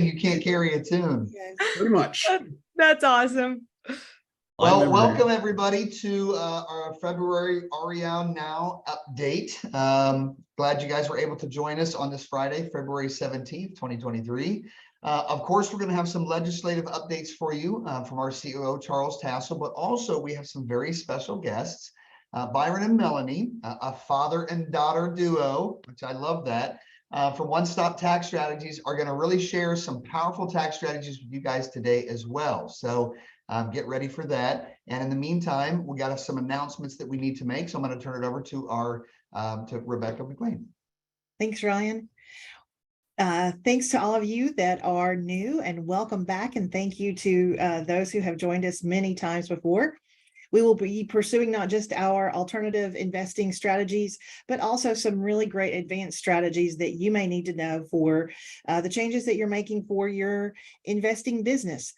you can't carry a tune. Pretty much. That's awesome. Well, welcome everybody to our February REIA Now update. Glad you guys were able to join us on this Friday, February 17th, 2023. Of course, we're going to have some legislative updates for you from our COO, Charles Tassell, but also we have some very special guests, Bryon and Melanie, a father and daughter duo, which I love that, from One Stop Tax Strategies, are going to really share some powerful tax strategies with you guys today as well. So get ready for that. And in the meantime, we got some announcements that we need to make. So I'm going to turn it over to our to Rebecca McBroom. Thanks, Ryan. Thanks to all of you that are new, and welcome back. And thank you to those who have joined us many times before. We will be pursuing not just our alternative investing strategies, but also some really great advanced strategies that you may need to know for the changes that you're making for your investing business.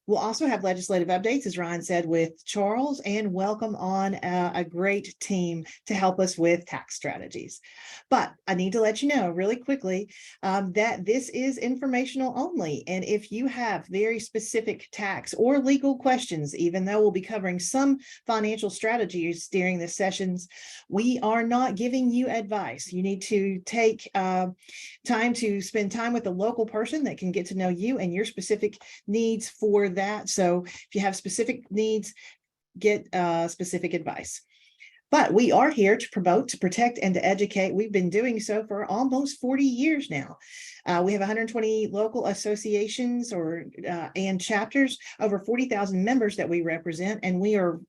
We'll also have legislative updates, as Ryan said, with Charles, and welcome on a great team to help us with tax strategies. But I need to let you know really quickly that this is informational only. And if you have very specific tax or legal questions, even though we'll be covering some financial strategies during the sessions, we are not giving you advice. You need to take time to spend time with a local person that can get to know you and your specific needs for that. So if you have specific needs, get specific advice. But we are here to promote, to protect, and to educate. We've been doing so for almost 40 years now. We have 120 local associations and chapters, over 40,000 members that we represent, and we are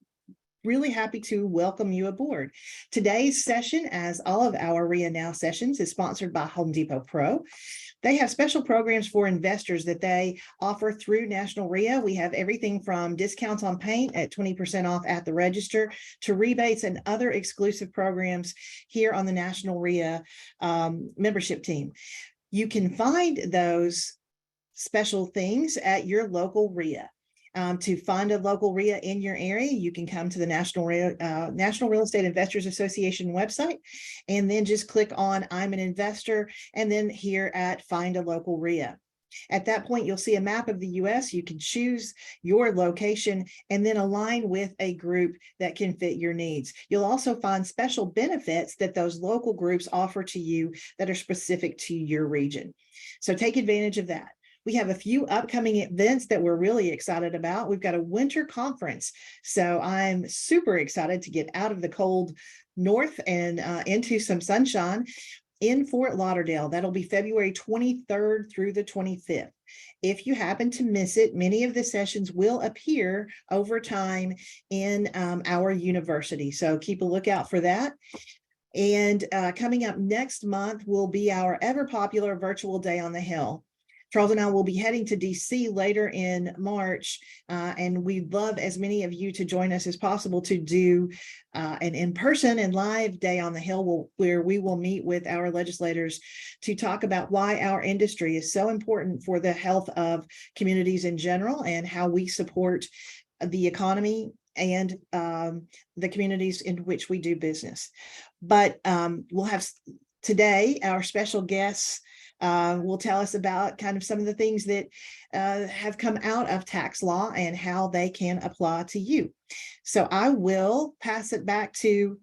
really happy to welcome you aboard. Today's session, as all of our REIA Now sessions, is sponsored by Home Depot Pro. They have special programs for investors that they offer through National REIA. We have everything from discounts on paint at 20% off at the register to rebates and other exclusive programs here on the National REIA membership team. You can find those special things at your local REIA. To find a local REIA in your area, you can come to the National Real Estate Investors Association website, and then just click on I'm an investor, and then here at Find a Local REIA. At that point, you'll see a map of the U.S. You can choose your location and then align with a group that can fit your needs. You'll also find special benefits that those local groups offer to you that are specific to your region. So take advantage of that. We have a few upcoming events that we're really excited about. We've got a winter conference, so I'm super excited to get out of the cold north and into some sunshine in Fort Lauderdale. That'll be February 23rd through the 25th. If you happen to miss it, many of the sessions will appear over time in our university, so keep a lookout for that. And coming up next month will be our ever popular virtual Day on the Hill. Charles and I will be heading to DC later in March, and we'd love as many of you to join us as possible to do an in-person and live Day on the Hill where we will meet with our legislators to talk about why our industry is so important for the health of communities in general and how we support the economy and the communities in which we do business. But we'll have today our special guests will tell us about kind of some of the things that have come out of tax law and how they can apply to you. So I will pass it back to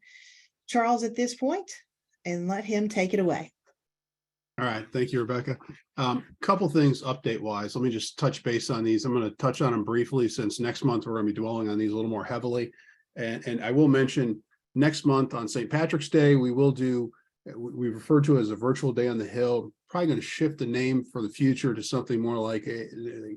Charles at this point and let him take it away. All right. Thank you, Rebecca. Couple things update wise. Let me just touch base on these. I'm going to touch on them briefly since next month we're going to be dwelling on these a little more heavily. And I will mention next month on St. Patrick's Day, we refer to it as a virtual Day on the Hill. Probably going to shift the name for the future to something more like a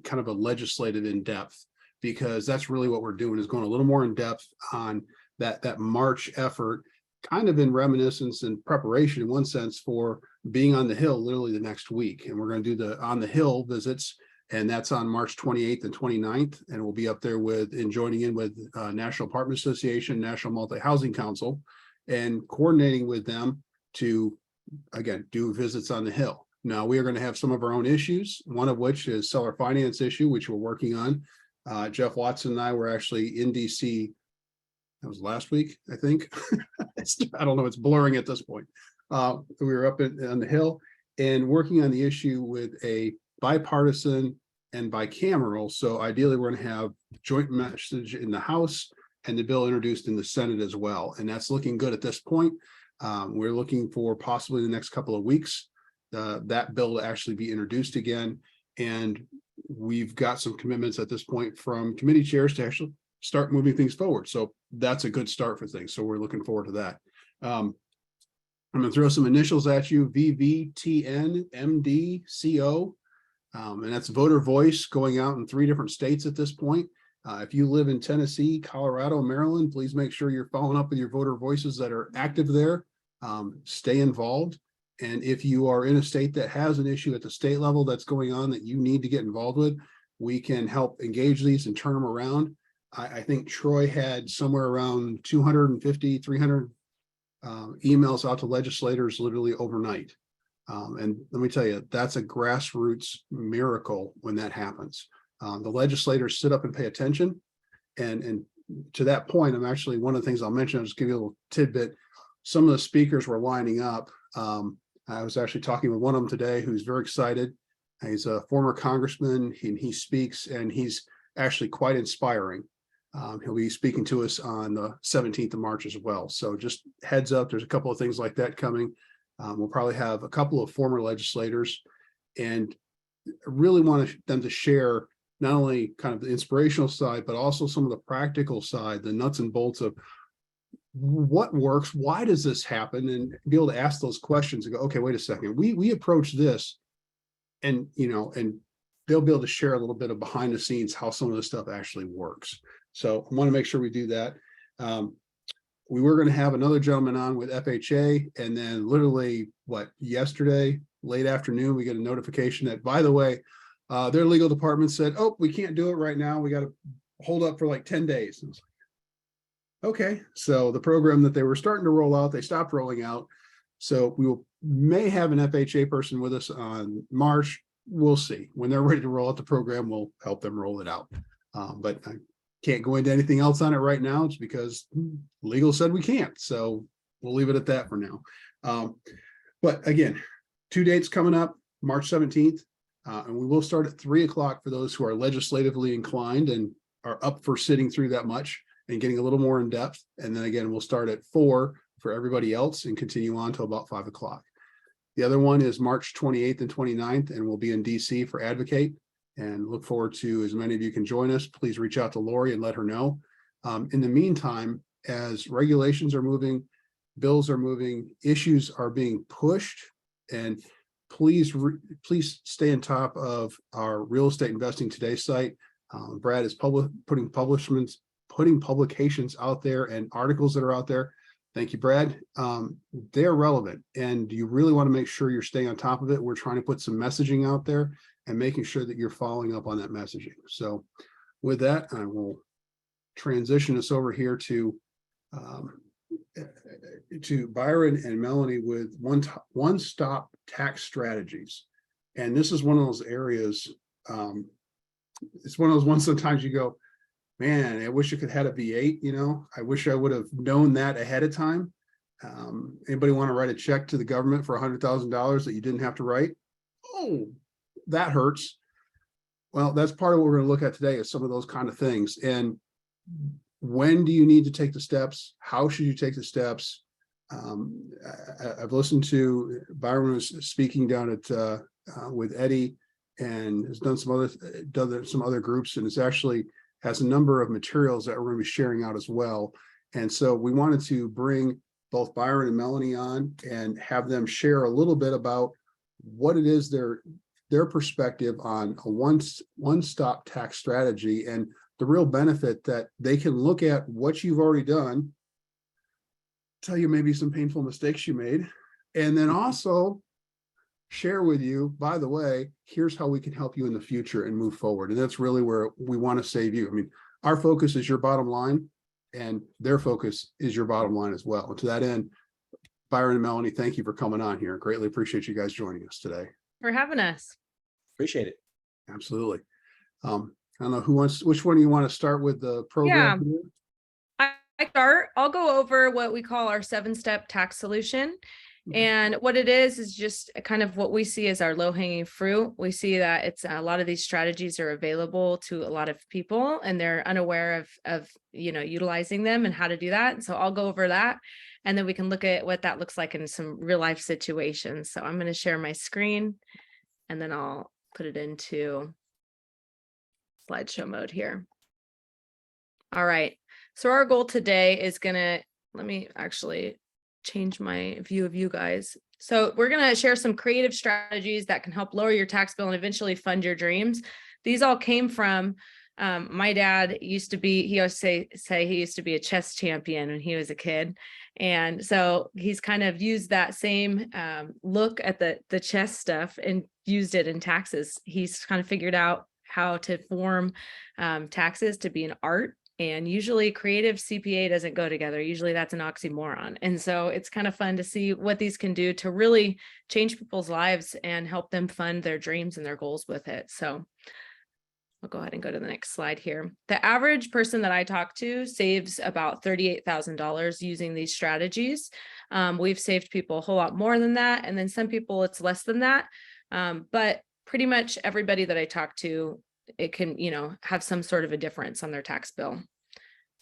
kind of a legislative in-depth, because that's really what we're doing, is going a little more in depth on that March effort, kind of in reminiscence and preparation in one sense for being on the Hill literally the next week. And we're going to do the on the Hill visits, and that's on March 28th and 29th. And we'll be up there joining in with National Apartment Association, National Multi-Housing Council, and coordinating with them to, again, do visits on the Hill. Now, we are going to have some of our own issues, one of which is seller finance issue, which we're working on. Jeff Watson and I were actually in DC. That was last week, I think. I don't know. It's blurring at this point. We were up on the Hill and working on the issue with a bipartisan and bicameral. So ideally, we're going to have joint message in the House and the bill introduced in the Senate as well. And that's looking good at this point. We're looking for possibly the next couple of weeks, that bill to actually be introduced again. And we've got some commitments at this point from committee chairs to actually start moving things forward. So that's a good start for things. So we're looking forward to that. I'm going to throw some initials at you: VVTN MDCO. And that's voter voice going out in 3 different states at this point. If you live in Tennessee, Colorado, Maryland, please make sure you're following up with your voter voices that are active there. Stay involved. And if you are in a state that has an issue at the state level that's going on that you need to get involved with, we can help engage these and turn them around. I think Troy had somewhere around 250, 300 emails out to legislators literally overnight. And let me tell you, that's a grassroots miracle when that happens. The legislators sit up and pay attention. And to that point, I'm actually, one of the things I'll mention, I'll just give you a little tidbit. Some of the speakers were lining up. I was actually talking with one of them today who's very excited. He's a former congressman, and he speaks, and he's actually quite inspiring. He'll be speaking to us on the 17th of March as well. So just heads up, there's a couple of things like that coming. We'll probably have a couple of former legislators, and really want them to share not only kind of the inspirational side, but also some of the practical side, the nuts and bolts of what works, why does this happen, and be able to ask those questions and go, okay, wait a second, we approach this, and and they'll be able to share a little bit of behind the scenes how some of this stuff actually works. So I want to make sure we do that. We were going to have another gentleman on with FHA, and then literally yesterday, late afternoon, we get a notification that, by the way, their legal department said, oh, we can't do it right now. We got to hold up for like 10 days. And okay, so the program that they were starting to roll out, they stopped rolling out. So may have an FHA person with us on March. We'll see. When they're ready to roll out the program, we'll help them roll it out. But I can't go into anything else on it right now. It's because legal said we can't. So we'll leave it at that for now. But again, 2 dates coming up, March 17th. And we will start at 3 o'clock for those who are legislatively inclined and are up for sitting through that much and getting a little more in depth. And then again, we'll start at 4 for everybody else and continue on till about 5 o'clock. The other one is March 28th and 29th, and we'll be in DC for Advocate, and look forward to as many of you can join us. Please reach out to Lori and let her know. In the meantime, as regulations are moving, bills are moving, issues are being pushed, and please stay on top of our Real Estate Investing Today site. Brad is putting publications out there and articles that are out there. Thank you, Brad. They're relevant, and you really want to make sure you're staying on top of it. We're trying to put some messaging out there and making sure that you're following up on that messaging. So with that, I will transition us over here to Bryon and Melanie with one-stop tax strategies. And this is one of those areas, it's one of those ones sometimes you go, man, I wish I could have had a V8, I wish I would have known that ahead of time. Anybody want to write a check to the government for $100,000 that you didn't have to write? Oh, that hurts. Well, that's part of what we're going to look at today, is some of those kind of things. And when do you need to take the steps? How should you take the steps? I've listened to Bryon was speaking down at with Eddie, and has done some other groups, and it's actually has a number of materials that we're going to be sharing out as well. And so we wanted to bring both Bryon and Melanie on and have them share a little bit about what it is their perspective on a one-stop tax strategy, and the real benefit that they can look at what you've already done, tell you maybe some painful mistakes you made, and then also share with you, by the way, here's how we can help you in the future and move forward. And that's really where we want to save you. I mean, our focus is your bottom line, and their focus is your bottom line as well. And to that end, Bryon and Melanie, thank you for coming on here. Greatly appreciate you guys joining us today. For having us. Appreciate it. Absolutely. I don't know which one you want to start with the program? Yeah. I'll go over what we call our 7-step tax solution. And what it is just kind of what we see as our low hanging fruit. We see that it's a lot of these strategies are available to a lot of people and they're unaware of utilizing them and how to do that. So I'll go over that and then we can look at what that looks like in some real life situations. So I'm going to share my screen and then I'll put it into slideshow mode here. All right. So our goal today is let me actually change my view of you guys. So we're going to share some creative strategies that can help lower your tax bill and eventually fund your dreams. These all came from my dad used to be, he always say he used to be a chess champion when he was a kid. And so he's kind of used that same look at the chess stuff and used it in taxes. He's kind of figured out how to form taxes to be an art. And usually creative CPA doesn't go together. Usually that's an oxymoron. And so it's kind of fun to see what these can do to really change people's lives and help them fund their dreams and their goals with it. So I'll go ahead and go to the next slide here. The average person that I talk to saves about $38,000 using these strategies. We've saved people a whole lot more than that. And then some people it's less than that. But pretty much everybody that I talk to, it can, have some sort of a difference on their tax bill.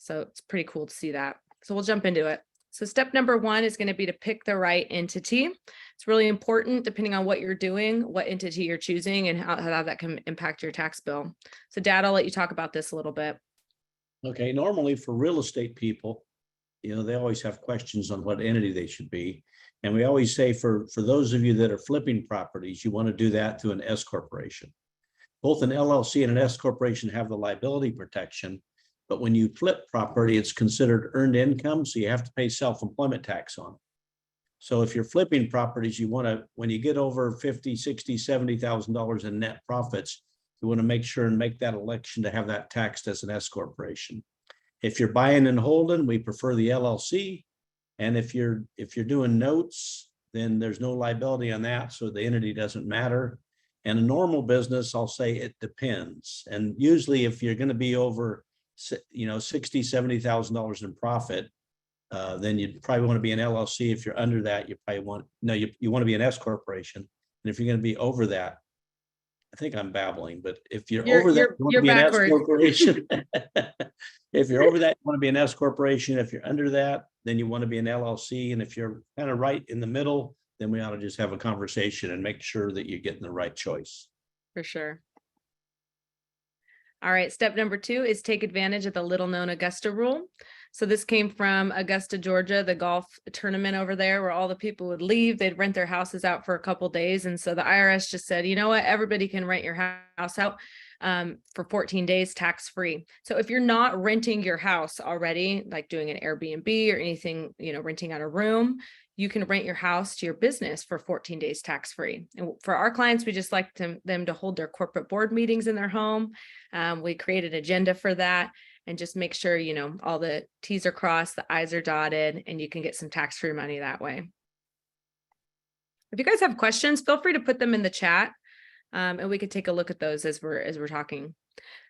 So it's pretty cool to see that. So we'll jump into it. So step number 1 is going to be to pick the right entity. It's really important depending on what you're doing, what entity you're choosing and how that can impact your tax bill. So Dad, I'll let you talk about this a little bit. Okay. Normally for real estate people, they always have questions on what entity they should be. And we always say for those of you that are flipping properties, you want to do that through an S corporation. Both an LLC and an S corporation have the liability protection, but when you flip property, it's considered earned income, so you have to pay self-employment tax on. So if you're flipping properties, you want to, when you get over $50,000, $60,000, $70,000 in net profits, you want to make sure and make that election to have that taxed as an S corporation. If you're buying and holding, we prefer the LLC, and if you're doing notes, then there's no liability on that, so the entity doesn't matter. And a normal business, I'll say it depends. And usually if you're going to be over, $60,000, $70,000 in profit, then you'd probably want to be an LLC. If you're under that, you probably want to be an S corporation. And if you're going to be over that, I think I'm babbling, but if you're over that, you want to be an S corporation. If you're over that, you want to be an S corporation. If you're under that, then you want to be an LLC. And if you're kind of right in the middle, then we ought to just have a conversation and make sure that you're getting the right choice. For sure. All right. Step number 2 is take advantage of the little known Augusta rule. So this came from Augusta, Georgia, the golf tournament over there where all the people would leave. They'd rent their houses out for a couple days. And so the IRS just said, you know what, everybody can rent your house out for 14 days tax free. So if you're not renting your house already, like doing an Airbnb or anything, renting out a room, you can rent your house to your business for 14 days tax free. And for our clients, we just like them to hold their corporate board meetings in their home. We create an agenda for that and just make sure, all the T's are crossed, the I's are dotted, and you can get some tax free money that way. If you guys have questions, feel free to put them in the chat and we could take a look at those as we're talking.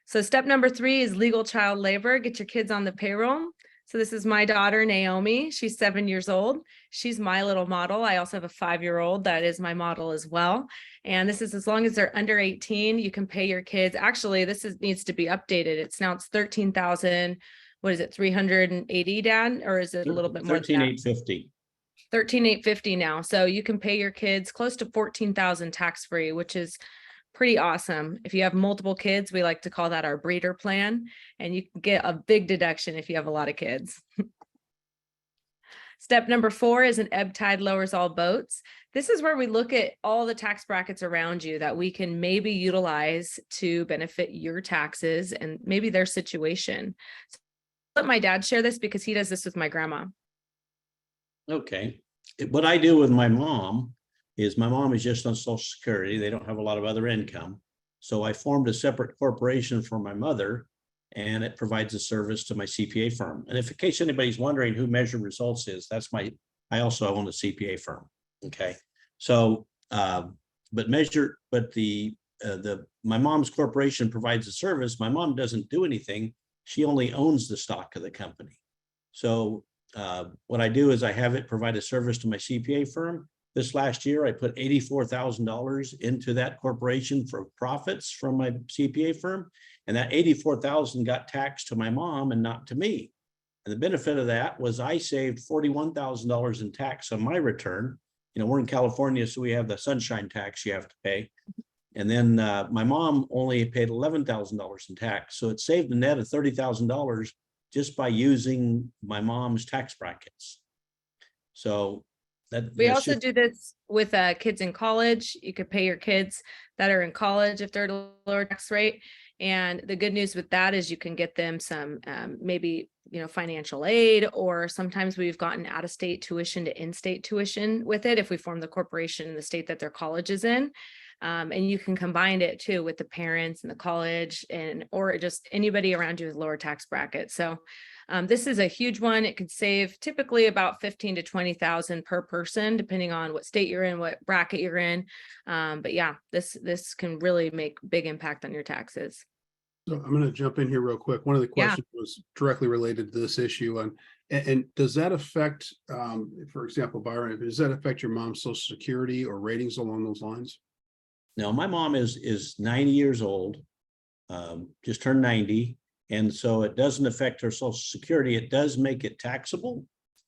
So step number 3 is legal child labor. Get your kids on the payroll. So this is my daughter, Naomi. She's 7 years old. She's my little model. I also have a 5-year-old that is my model as well. And this is as long as they're under 18, you can pay your kids. Actually, needs to be updated. It's 13,000. What is it? 380, Dad? Or is it a little bit more? 13,850. 13,850 now. So you can pay your kids close to 14,000 tax free, which is pretty awesome. If you have multiple kids, we like to call that our breeder plan, and you can get a big deduction if you have a lot of kids. Step number 4 is an ebb tide lowers all boats. This is where we look at all the tax brackets around you that we can maybe utilize to benefit your taxes and maybe their situation. So let my dad share this because he does this with my grandma. Okay. What I do with my mom is just on Social Security. They don't have a lot of other income. So I formed a separate corporation for my mother, and it provides a service to my CPA firm. And if in case anybody's wondering who Measure Results is, I also own a CPA firm. Okay. So, my mom's corporation provides a service. My mom doesn't do anything. She only owns the stock of the company. So What I do is I have it provide a service to my CPA firm. This last year, I put $84,000 into that corporation for profits from my CPA firm. And that $84,000 got taxed to my mom and not to me. And the benefit of that was I saved $41,000 in tax on my return. You know, we're in California, so we have the sunshine tax you have to pay. And then my mom only paid $11,000 in tax. So it saved a net of $30,000 just by using my mom's tax brackets. So we also do this with kids in college. You could pay your kids that are in college if they're at a lower tax rate. And the good news with that is you can get them some maybe, you know, financial aid, or sometimes we've gotten out of state tuition to in-state tuition with it if we form the corporation in the state that their college is in. And you can combine it too with the parents and the college or just anybody around you with lower tax bracket. So this is a huge one. It could save typically about 15 to 20,000 per person, depending on what state you're in, what bracket you're in. But yeah, this can really make big impact on your taxes. So I'm going to jump in here real quick. One of the questions was directly related to this issue. And does that affect, for example, Byron, does that affect your mom's Social Security or ratings along those lines? No, my mom is 90 years old, just turned 90. And so it doesn't affect her Social Security. It does make it taxable,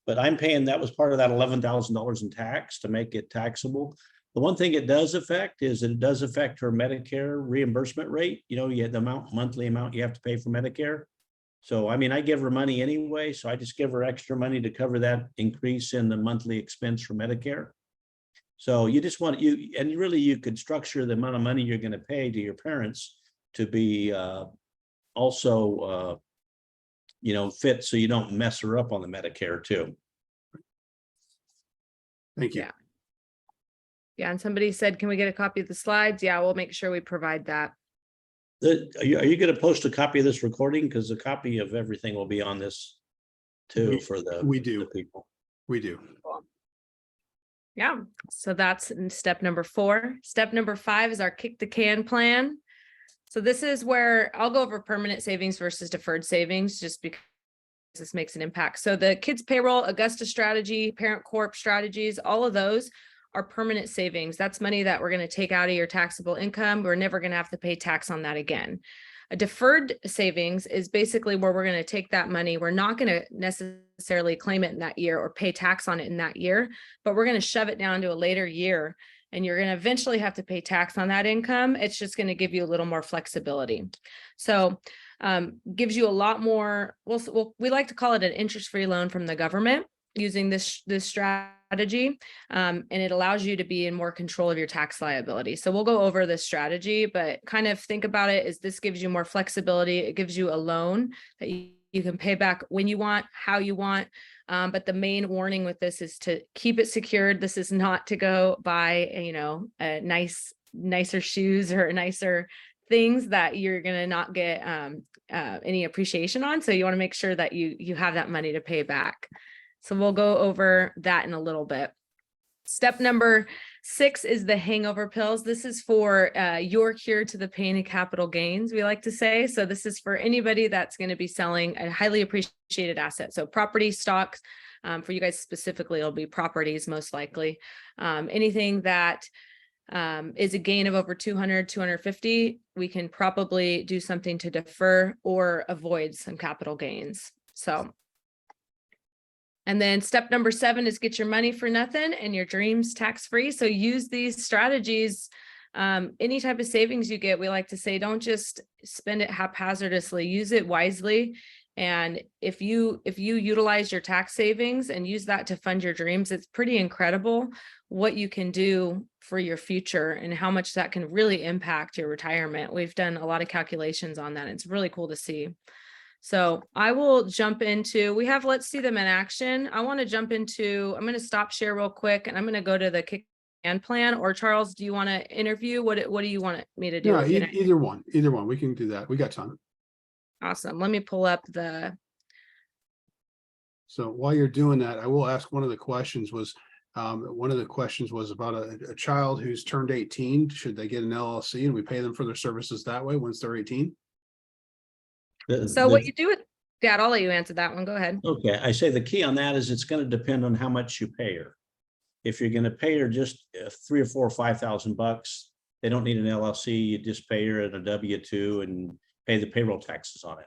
but I'm paying, that was part of that $11,000 in tax to make it taxable. The one thing it does affect is it does affect her Medicare reimbursement rate. You know, you had the monthly amount you have to pay for Medicare. So, I mean, I give her money anyway, so I just give her extra money to cover that increase in the monthly expense for Medicare. So you just want and really you could structure the amount of money you're going to pay to your parents to be also, you know, fit so you don't mess her up on the Medicare too. Thank you. Yeah, and somebody said, can we get a copy of the slides? Yeah, we'll make sure we provide that. Are you going to post a copy of this recording? Because a copy of everything will be on this too we do. the people. We do. Cool. Yeah, so that's step number 4. Step number 5 is our kick the can plan. So this is where I'll go over permanent savings versus deferred savings, just because this makes an impact. So the kids payroll, Augusta strategy, parent corp strategies, all of those are permanent savings. That's money that we're going to take out of your taxable income. We're never going to have to pay tax on that again. A deferred savings is basically where we're going to take that money. We're not going to necessarily claim it in that year or pay tax on it in that year, but we're going to shove it down to a later year. And you're going to eventually have to pay tax on that income. It's just going to give you a little more flexibility. So gives you a lot more, we like to call it an interest-free loan from the government using this strategy. And it allows you to be in more control of your tax liability. So we'll go over this strategy, but kind of think about it as this gives you more flexibility. It gives you a loan that you can pay back when you want, how you want. But the main warning with this is to keep it secured. This is not to go buy, you know, a nicer shoes or nicer things that you're going to not get any appreciation on. So you want to make sure that you have that money to pay back. So we'll go over that in a little bit. Step number 6 is the hangover pills. This is for your cure to the pain of capital gains, we like to say. So this is for anybody that's going to be selling a highly appreciated asset. So property, stocks, for you guys specifically, it'll be properties most likely. Anything that is a gain of over 200, 250, we can probably do something to defer or avoid some capital gains. So. And then step number 7 is get your money for nothing and your dreams tax-free. So use these strategies. Any type of savings you get, we like to say, don't just spend it haphazardly, use it wisely. And if you utilize your tax savings and use that to fund your dreams, it's pretty incredible what you can do for your future and how much that can really impact your retirement. We've done a lot of calculations on that. It's really cool to see. So I will jump into, let's see them in action. I want to jump into, I'm going to stop share real quick and I'm going to go to the kick and plan. Or Charles, do you want to interview? What do you want me to do? No, either one. We can do that. We got time. Awesome. Let me pull up So while you're doing that, I will ask one of the questions was about a child who's turned 18. Should they get an LLC and we pay them for their services that way once they're 18? So what you do with, Dad, I'll let you answer that one. Go ahead. Okay, I say the key on that is it's going to depend on how much you pay her. If you're going to pay her just $3,000 or $4,000 or $5,000, they don't need an LLC. You just pay her at a W-2 and pay the payroll taxes on it.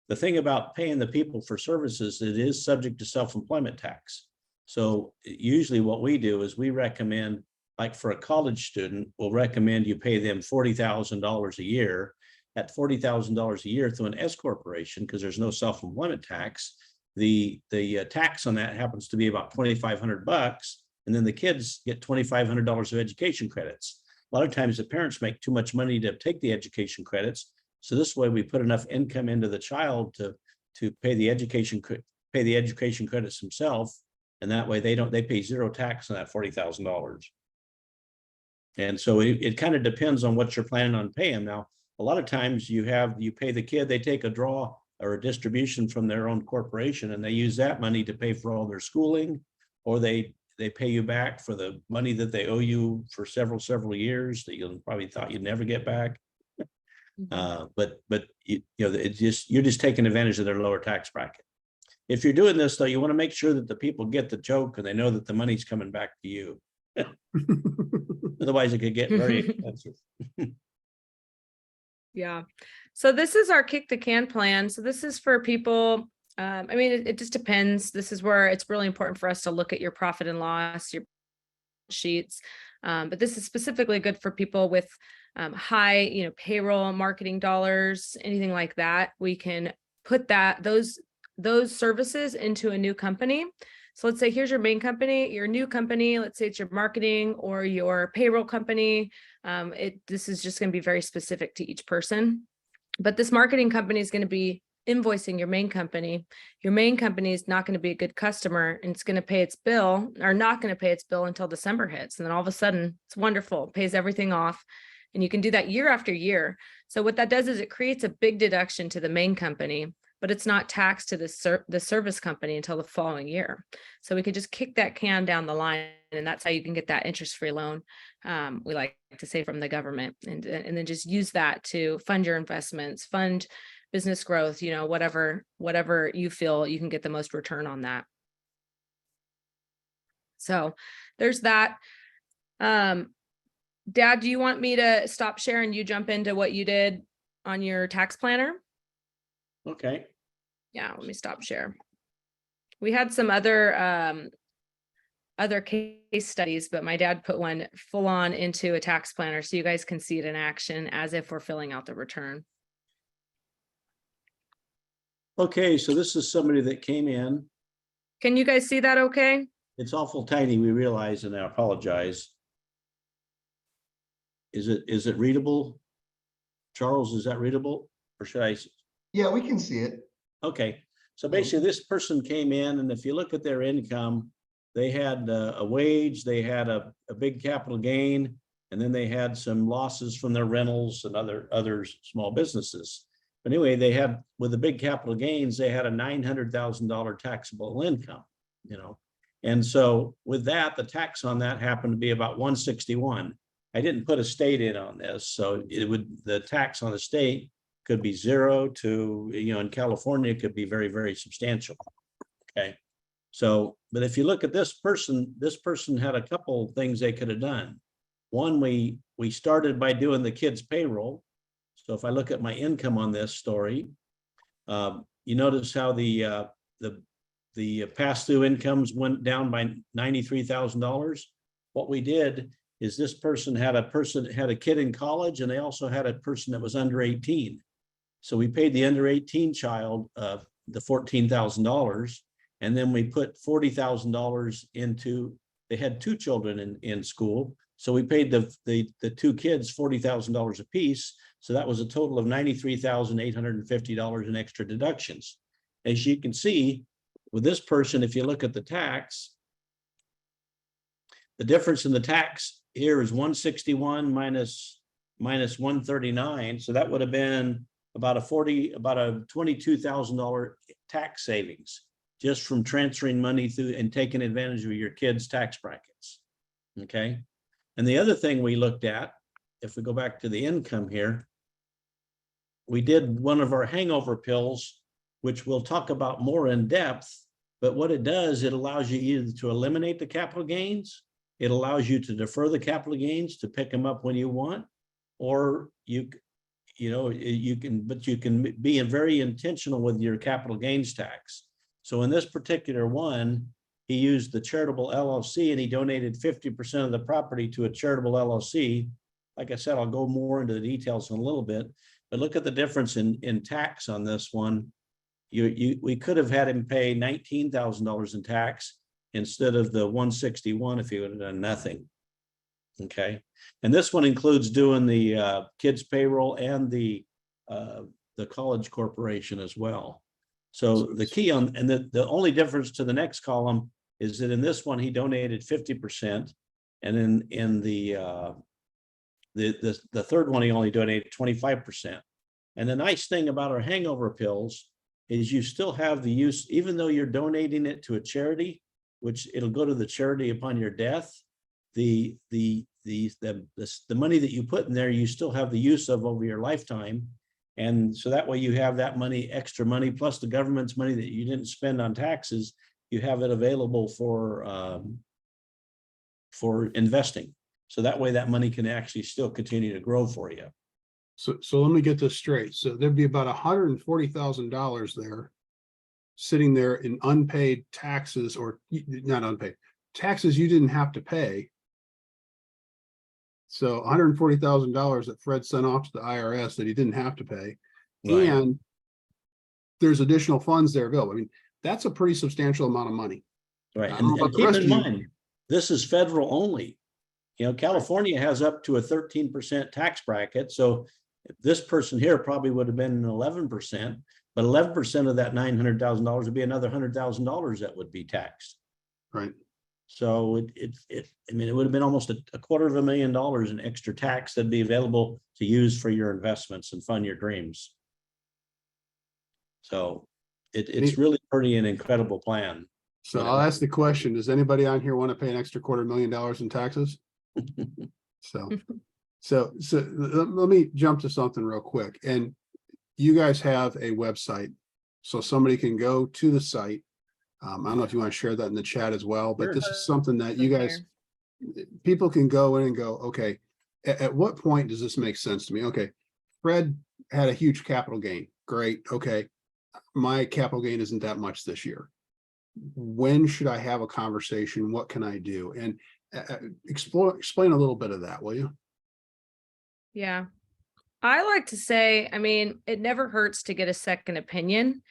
The thing about paying the people for services, it is subject to self-employment tax. So usually what we do is we recommend, like for a college student, we'll recommend you pay them $40,000 a year. At $40,000 a year through an S corporation, because there's no self-employment tax, the tax on that happens to be about $2,500, and then the kids get $2,500 of education credits. A lot of times the parents make too much money to take the education credits, so this way we put enough income into the child to pay the education credits themselves, and that way they pay zero tax on that $40,000. And so it kind of depends on what you're planning on paying. Now, a lot of times you pay the kid, they take a draw or a distribution from their own corporation, and they use that money to pay for all their schooling, or they pay you back for the money that they owe you for several years that you probably thought you'd never get back. But you're just taking advantage of their lower tax bracket. If you're doing this though, you want to make sure that the people get the joke and they know that the money's coming back to you. Otherwise it could get very expensive. Yeah. So this is our kick the can plan. So this is for people. I mean, it just depends. This is where it's really important for us to look at your profit and loss, your sheets. But this is specifically good for people with high, payroll, marketing dollars, anything like that. We can put those services into a new company. So let's say here's your main company, your new company, let's say it's your marketing or your payroll company. This is just going to be very specific to each person. But this marketing company is going to be invoicing your main company. Your main company is not going to be a good customer, and it's going to pay its bill, or not going to pay its bill until December hits. And then all of a sudden it's wonderful, it pays everything off. And you can do that year after year. So what that does is it creates a big deduction to the main company, but it's not taxed to the service company until the following year. So we could just kick that can down the line, and that's how you can get that interest-free loan. We like to say from the government, and then just use that to fund your investments, fund business growth, whatever you feel you can get the most return on that. So there's that. Dad, do you want me to stop sharing? You jump into what you did on your tax planner? Okay. Yeah, let me stop share. We had some other case studies, but my dad put one full on into a tax planner so you guys can see it in action as if we're filling out the return. Okay, so this is somebody that came in. Can you guys see that okay? It's awful tiny, we realize, and I apologize. Is it readable? Charles, is that readable? Or should I? Yeah, we can see it. Okay, so basically this person came in, and if you look at their income, they had a wage, they had a big capital gain, and then they had some losses from their rentals and other small businesses. But anyway, they had, with the big capital gains, they had a $900,000 taxable income, And so with that, the tax on that happened to be about 161. I didn't put a state in on this, so the tax on the state could be 0 to, in California, it could be very, very substantial. Okay. So, but if you look at this person had a couple things they could have done. One, we started by doing the kids' payroll. So if I look at my income on this story, you notice how the pass-through incomes went down by $93,000. What we did is this person had a kid in college, and they also had a person that was under 18. So we paid the under 18 child the $14,000, and then we put $40,000 into, they had 2 children in school. So we paid the 2 kids $40,000 a piece. So that was a total of $93,850 in extra deductions. As you can see with this person, if you look at the tax, the difference in the tax here is 161 minus 139. So that would have been about a $22,000 tax savings just from transferring money through and taking advantage of your kids' tax brackets. Okay. And the other thing we looked at, if we go back to the income here, we did one of our hangover pills which we'll talk about more in depth. But what it does, it allows you either to eliminate the capital gains, it allows you to defer the capital gains to pick them up when you want, or you can be very intentional with your capital gains tax. So in this particular one, he used the charitable LLC and he donated 50% of the property to a charitable LLC. Like I said, I'll go more into the details in a little bit, but look at the difference in tax on this one. We could have had him pay $19,000 in tax instead of the 161 if he would have done nothing. Okay, and this one includes doing the kids payroll and the college corporation as well. So the key on, and the only difference to the next column is that in this one he donated 50%, and in the third one he only donated 25%. And the nice thing about our hangover pills is you still have the use, even though you're donating it to a charity, which it'll go to the charity upon your death. The money that you put in there, you still have the use of over your lifetime. And so that way you have that money, extra money, plus the government's money that you didn't spend on taxes, you have it available for investing. So that way that money can actually still continue to grow for you. So let me get this straight. So there'd be about $140,000 there sitting there in unpaid taxes, or not unpaid taxes you didn't have to pay. So $140,000 that Fred sent off to the IRS that he didn't have to pay. Right. And there's additional funds there available. I mean, that's a pretty substantial amount of money. Right. I don't know about And the keep rest in of you. mind, this is federal only. You know, California has up to a 13% tax bracket. So this person here probably would have been an 11%, but 11% of that $900,000 would be another $100,000 that would be taxed. Right. So it would have been almost a $250,000 in extra tax that'd be available to use for your investments and fund your dreams. So it's really pretty an incredible plan. So I'll ask the question, does anybody on here want to pay an extra $250,000 in taxes? So let me jump to something real quick. And you guys have a website, so somebody can go to the site. I don't know if you want to share that in the chat as well, but this is something that you guys, people can go in and go, okay, at what point does this make sense to me? Okay, Fred had a huge capital gain. Great. Okay, my capital gain isn't that much this year. When should I have a conversation? What can I do? And explain a little bit of that, will you? Yeah. I like to say, I mean, it never hurts to get a second opinion.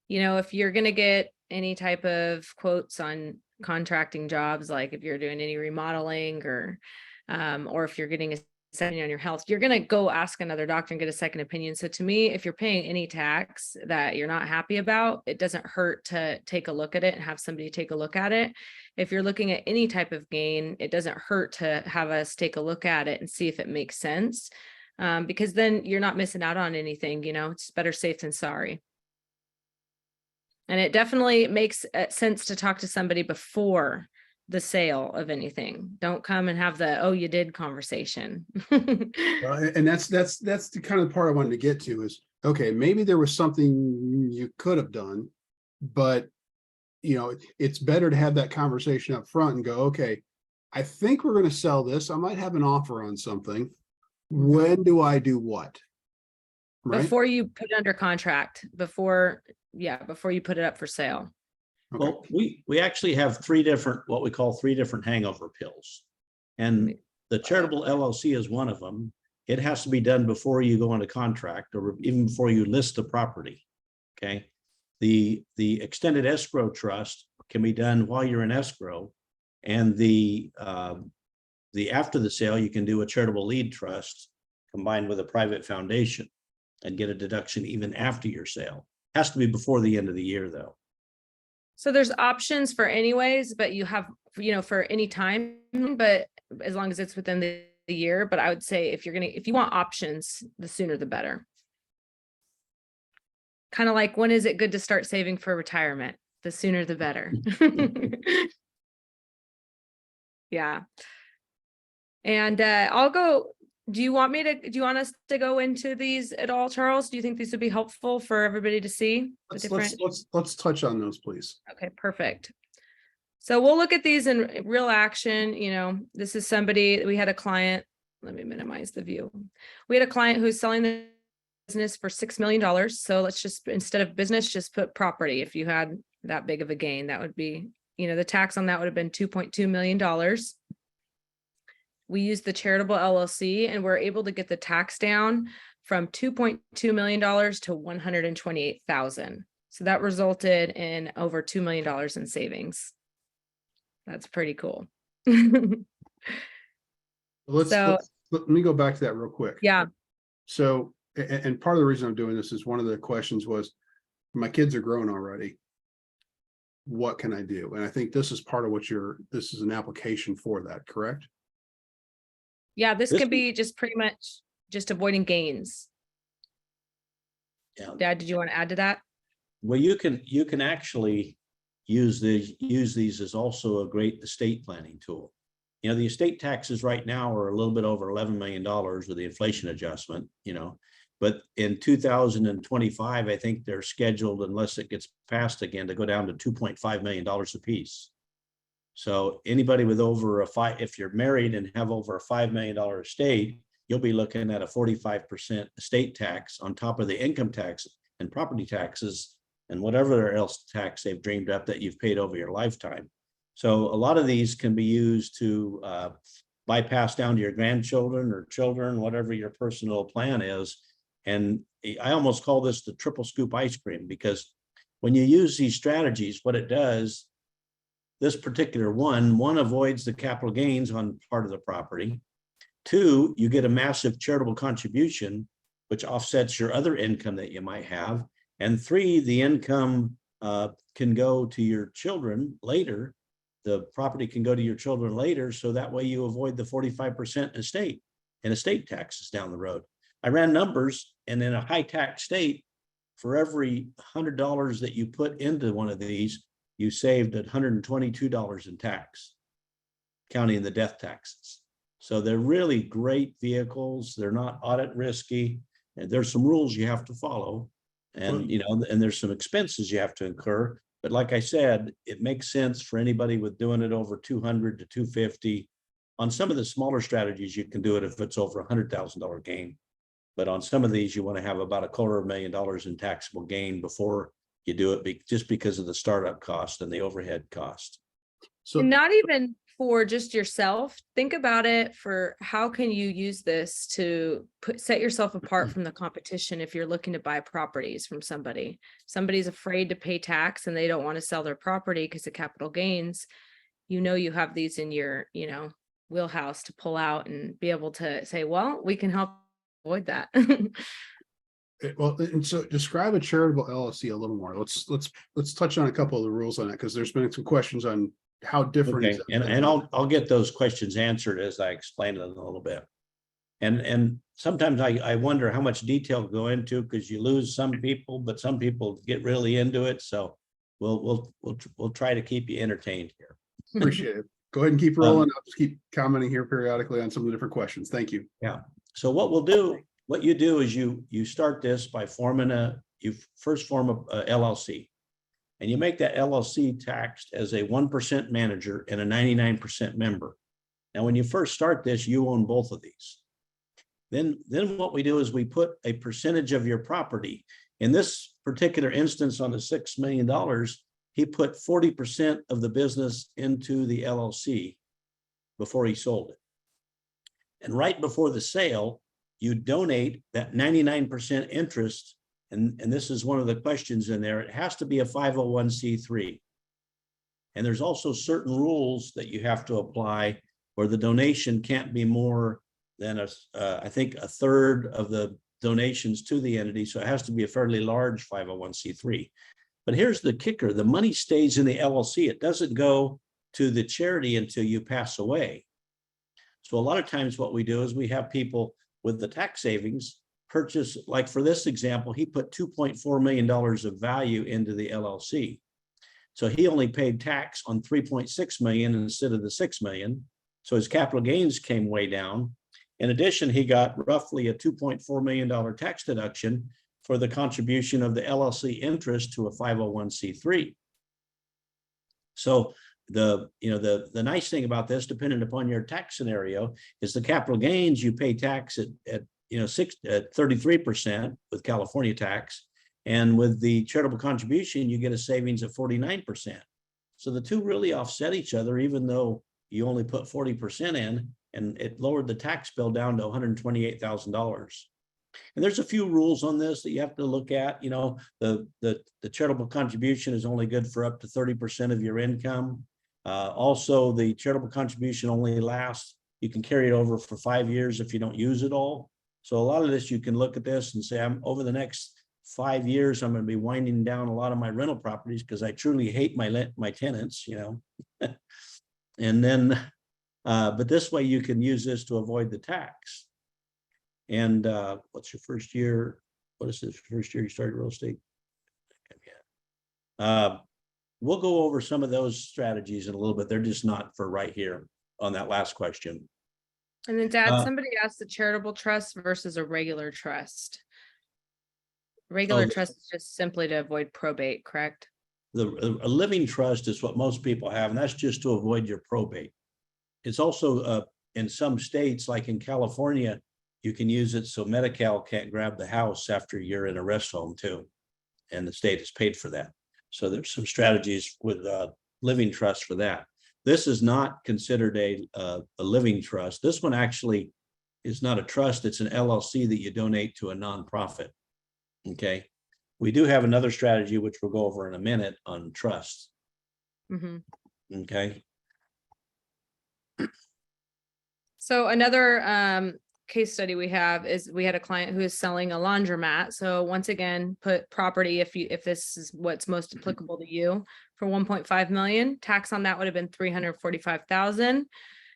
You know, if you're going to get any type of quotes on contracting jobs, like if you're doing any remodeling or if you're getting a second on your health, you're going to go ask another doctor and get a second opinion. So to me, if you're paying any tax that you're not happy about, it doesn't hurt to take a look at it and have somebody take a look at it. If you're looking at any type of gain, it doesn't hurt to have us take a look at it and see if it makes sense. Because then you're not missing out on anything, you know, it's better safe than sorry. And it definitely makes sense to talk to somebody before the sale of anything. Don't come and have the, oh, you did conversation. And that's the kind of part I wanted to get to is, okay, maybe there was something you could have done, but you know, it's better to have that conversation up front and go, okay, I think we're going to sell this. I might have an offer on something. When do I do what? Right? Before you put it under contract, before you put it up for sale. Okay. Well, we actually have what we call three different hangover pills. And the charitable LLC is one of them. It has to be done before you go into contract or even before you list the property. Okay. The extended escrow trust can be done while you're in escrow, and the after the sale, you can do a charitable lead trust combined with a private foundation and get a deduction even after your sale. Has to be before the end of the year though. So there's options for anyways, but you have, you know, for any time, but as long as it's within the year. But I would say if you want options, the sooner the better. Kind of like, when is it good to start saving for retirement? The sooner the better. Yeah. And I'll go do you want us to go into these at all, Charles? Do you think these would be helpful for everybody to see the different? Let's touch on those, please. Okay, perfect. So we'll look at these in real action. You know, this is somebody, we had a client, let me minimize the view. We had a client who's selling the business for $6 million. So let's just, instead of business, just put property. If you had that big of a gain, that would be, you know, the tax on that would have been $2.2 million. We used the charitable LLC and we're able to get the tax down from $2.2 million to $128,000. So that resulted in over $2 million in savings. That's pretty cool. Let me go back to that real quick. Yeah. So, and part of the reason I'm doing this is one of the questions was, my kids are grown already. What can I do? And I think this is part of what this is an application for that, correct? Yeah, this could be just pretty much just avoiding gains. Yeah. Dad, did you want to add to that? Well, you can actually use these as also a great estate planning tool. You know, the estate taxes right now are a little bit over $11 million with the inflation adjustment, you know, but in 2025, I think they're scheduled, unless it gets passed again, to go down to $2.5 million a piece. So anybody with over if you're married and have over a $5 million estate, you'll be looking at a 45% estate tax on top of the income tax and property taxes and whatever else tax they've dreamed up that you've paid over your lifetime. So a lot of these can be used to bypass down to your grandchildren or children, whatever your personal plan is. And I almost call this the triple scoop ice cream, because when you use these strategies, what it does, this particular one avoids the capital gains on part of the property. 2, you get a massive charitable contribution, which offsets your other income that you might have. And 3, the income can go to your children later. The property can go to your children later. So that way you avoid the 45% estate taxes down the road. I ran numbers, and in a high tax state, for every $100 that you put into one of these, you saved $122 in tax, counting the death taxes. So they're really great vehicles. They're not audit risky. And there's some rules you have to follow. And, you know, and there's some expenses you have to incur. But like I said, it makes sense for anybody with doing it over 200 to 250. On some of the smaller strategies, you can do it if it's over $100,000 gain. But on some of these, you want to have about $250,000 in taxable gain before you do it, just because of the startup cost and the overhead cost. So not even for just yourself. Think about it for how can you use this to set yourself apart from the competition. If you're looking to buy properties from somebody's afraid to pay tax and they don't want to sell their property because of capital gains. You know, you have these in your, you know, wheelhouse to pull out and be able to say, well, we can help avoid that. Well, and so describe a charitable LLC a little more. Let's touch on a couple of the rules on it, because there's been some questions on how different is it. And I'll get those questions answered as I explain it a little bit. And sometimes I wonder how much detail to go into, because you lose some people, but some people get really into it. So we'll try to keep you entertained here. Appreciate it. Go ahead and keep rolling. I'll just keep commenting here periodically on some of the different questions. Thank you. Yeah. So what you do is you start this by you first form a LLC, and you make that LLC taxed as a 1% manager and a 99% member. Now, when you first start this, you own both of these. Then what we do is we put a percentage of your property. In this particular instance, on the $6 million, he put 40% of the business into the LLC before he sold it. And right before the sale, you donate that 99% interest. And this is one of the questions in there. It has to be a 501c3. And there's also certain rules that you have to apply where the donation can't be more than I think a third of the donations to the entity. So it has to be a fairly large 501c3. But here's the kicker. The money stays in the LLC. It doesn't go to the charity until you pass away. So a lot of times what we do is we have people with the tax savings purchase, like for this example, he put $2.4 million of value into the LLC. So he only paid tax on 3.6 million instead of the 6 million. So his capital gains came way down. In addition, he got roughly a $2.4 million tax deduction for the contribution of the LLC interest to a 501c3. So the nice thing about this, depending upon your tax scenario, is the capital gains you pay tax at 33% with California tax, and with the charitable contribution you get a savings of 49%. So the two really offset each other, even though you only put 40% in, and it lowered the tax bill down to $128,000. And there's a few rules on this that you have to look at. The charitable contribution is only good for up to 30% of your income. Also, the charitable contribution only lasts, you can carry it over for 5 years if you don't use it all. So a lot of this, you can look at this and say, I'm over the next 5 years, I'm going to be winding down a lot of my rental properties because I truly hate my tenants, and then, but this way you can use this to avoid the tax. And what's your first year? What is this first year you started real estate? We'll go over some of those strategies in a little bit. They're just not for right here on that last question. And then Dad, somebody asked the charitable trust versus a regular trust. Regular trust is just simply to avoid probate, correct? A living trust is what most people have, and that's just to avoid your probate. It's also in some states, like in California, you can use it so Medi-Cal can't grab the house after you're in a rest home too, and the state has paid for that. So there's some strategies with living trust for that. This is not considered a living trust. This one actually is not a trust. It's an LLC that you donate to a nonprofit. Okay. We do have another strategy, which we'll go over in a minute, on trusts. Mm-hmm. Okay. So another case study we have is we had a client who is selling a laundromat. So once again, put property, if this is what's most applicable to you, for 1.5 million. Tax on that would have been 345,000.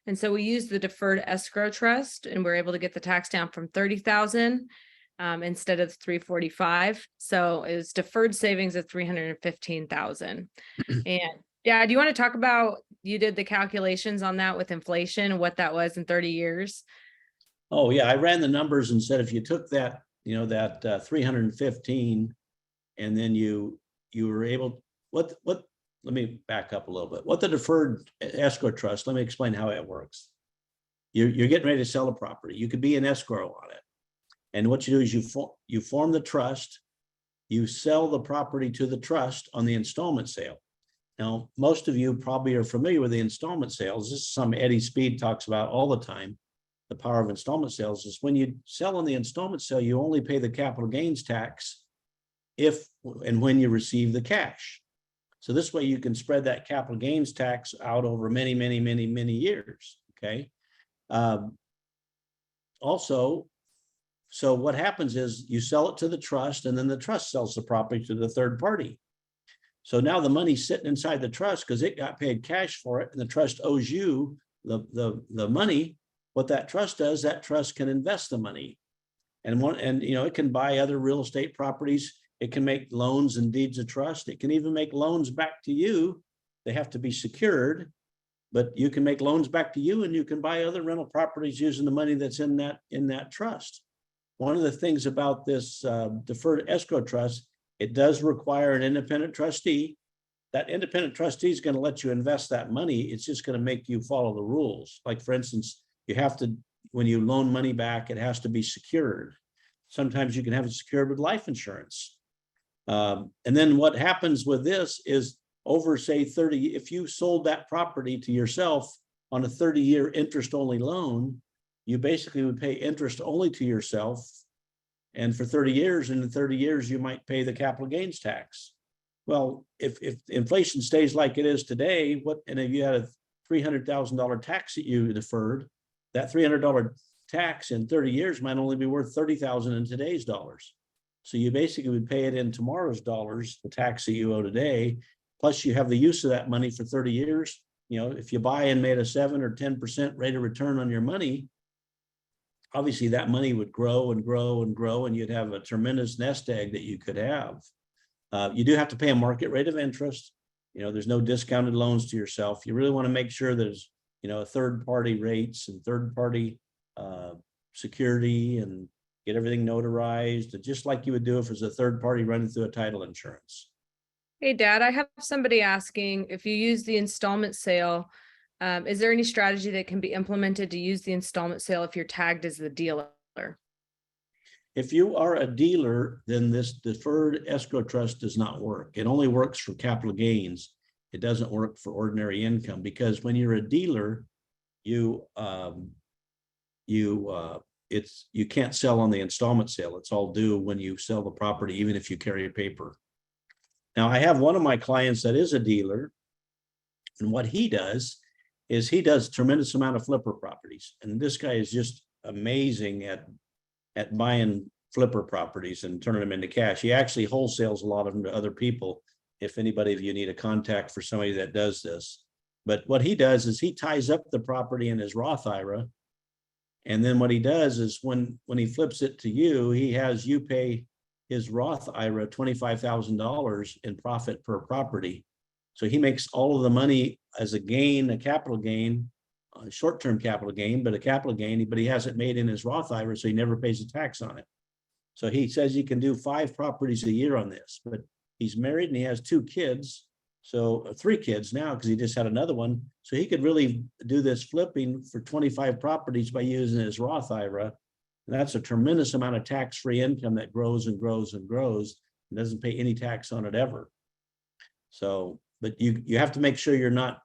And so we used the deferred escrow trust, and we're able to get the tax down from 30,000 instead of 345. So it was deferred savings of 315,000. And yeah, do you want to talk about, you did the calculations on that with inflation, what that was in 30 years? Oh yeah, I ran the numbers and said, if you took that, that 315, and then you were able, let me back up a little bit. What the deferred escrow trust, let me explain how it works. You're getting ready to sell a property. You could be an escrow on it. And what you do is you form the trust, you sell the property to the trust on the installment sale. Now, most of you probably are familiar with the installment sales. This is something Eddie Speed talks about all the time. The power of installment sales is when you sell on the installment sale, you only pay the capital gains tax if and when you receive the cash. So this way you can spread that capital gains tax out over many, many, many, many years. Okay. Also, so what happens is you sell it to the trust, and then the trust sells the property to the third party. So now the money's sitting inside the trust because it got paid cash for it, and the trust owes you the money. What that trust does, that trust can invest the money, and it can buy other real estate properties. It can make loans and deeds of trust. It can even make loans back to you. They have to be secured, but you can make loans back to you, and you can buy other rental properties using the money that's in that trust. One of the things about this deferred escrow trust, it does require an independent trustee. That independent trustee is going to let you invest that money. It's just going to make you follow the rules. Like, for instance, you have to, when you loan money back, it has to be secured. Sometimes you can have it secured with life insurance. And then what happens with this is over, say, 30, if you sold that property to yourself on a 30-year interest-only loan, you basically would pay interest only to yourself. And for 30 years, and in 30 years, you might pay the capital gains tax. Well, if inflation stays like it is today, and if you had a $300,000 tax that you deferred, that $300 tax in 30 years might only be worth $30,000 in today's dollars. So you basically would pay it in tomorrow's dollars, the tax that you owe today, plus you have the use of that money for 30 years. If you buy and made a 7 or 10% rate of return on your money, obviously that money would grow and grow and grow, and you'd have a tremendous nest egg that you could have. You do have to pay a market rate of interest. There's no discounted loans to yourself. You really want to make sure there's, third-party rates and third-party security and get everything notarized, just like you would do if it was a third party running through a title insurance. Hey, Dad, I have somebody asking if you use the installment sale, is there any strategy that can be implemented to use the installment sale if you're tagged as the dealer? If you are a dealer, then this deferred escrow trust does not work. It only works for capital gains. It doesn't work for ordinary income, because when you're a dealer, you can't sell on the installment sale. It's all due when you sell the property, even if you carry paper. Now, I have one of my clients that is a dealer, and what he does is he does tremendous amount of flipper properties. And this guy is just amazing at buying flipper properties and turning them into cash. He actually wholesales a lot of them to other people, if anybody of you need a contact for somebody that does this. But what he does is he ties up the property in his Roth IRA. And then what he does is when he flips it to you, he has you pay his Roth IRA $25,000 in profit per property. So he makes all of the money as a gain, a capital gain, a short-term capital gain, but a capital gain, but he hasn't made in his Roth IRA, so he never pays a tax on it. So he says he can do 5 properties a year on this, but he's married and he has 2 kids. So 3 kids now, because he just had another one. So he could really do this flipping for 25 properties by using his Roth IRA. And that's a tremendous amount of tax-free income that grows and grows and grows and doesn't pay any tax on it ever. So, but you have to make sure you're not,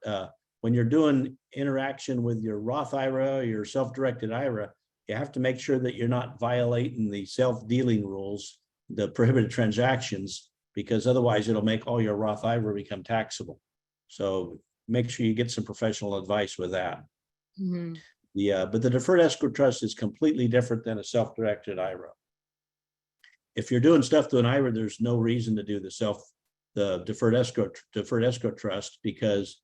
when you're doing interaction with your Roth IRA, or your self-directed IRA, you have to make sure that you're not violating the self-dealing rules, the prohibited transactions, because otherwise it'll make all your Roth IRA become taxable. So make sure you get some professional advice with that. Mm-hmm. But the deferred escrow trust is completely different than a self-directed IRA. If you're doing stuff to an IRA, there's no reason to do the deferred escrow trust, because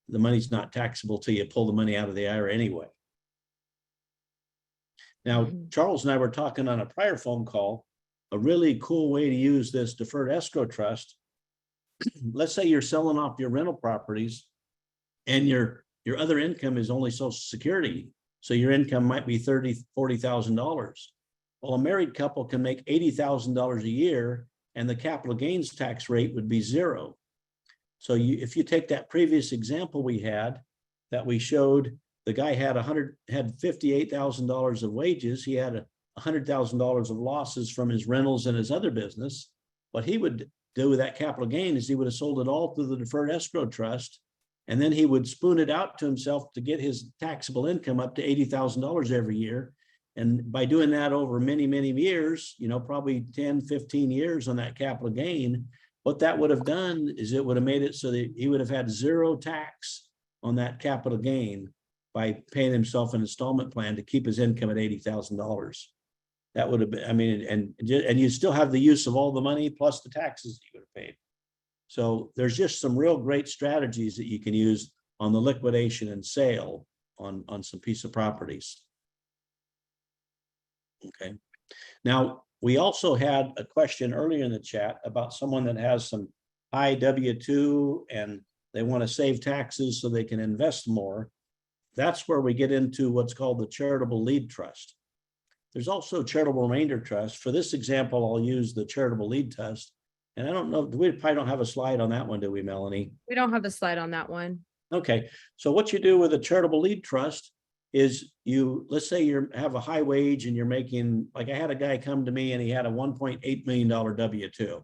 the money's not taxable till you pull the money out of the IRA anyway. Now, Charles and I were talking on a prior phone call, a really cool way to use this deferred escrow trust. Let's say you're selling off your rental properties and your other income is only Social Security. So your income might be $30,000, $40,000. Well, a married couple can make $80,000 a year and the capital gains tax rate would be 0. So if you take that previous example we had, that we showed, the guy had $58,000 of wages. He had $100,000 of losses from his rentals and his other business. What he would do with that capital gain is he would have sold it all through the deferred escrow trust. And then he would spoon it out to himself to get his taxable income up to $80,000 every year. And by doing that over many, many years, probably 10, 15 years on that capital gain, what that would have done is it would have made it so that he would have had 0 tax on that capital gain by paying himself an installment plan to keep his income at $80,000. That would have been, and you still have the use of all the money plus the taxes that you would have paid. So there's just some real great strategies that you can use on the liquidation and sale on some piece of properties. Okay. Now, we also had a question earlier in the chat about someone that has some high W-2 and they want to save taxes so they can invest more. That's where we get into what's called the charitable lead trust. There's also charitable remainder trust. For this example, I'll use the charitable lead trust. And I don't know, we probably don't have a slide on that one, do we, Melanie? We don't have a slide on that one. Okay, so what you do with a charitable lead trust is let's say you have a high wage and you're making, like I had a guy come to me and he had a $1.8 million W-2.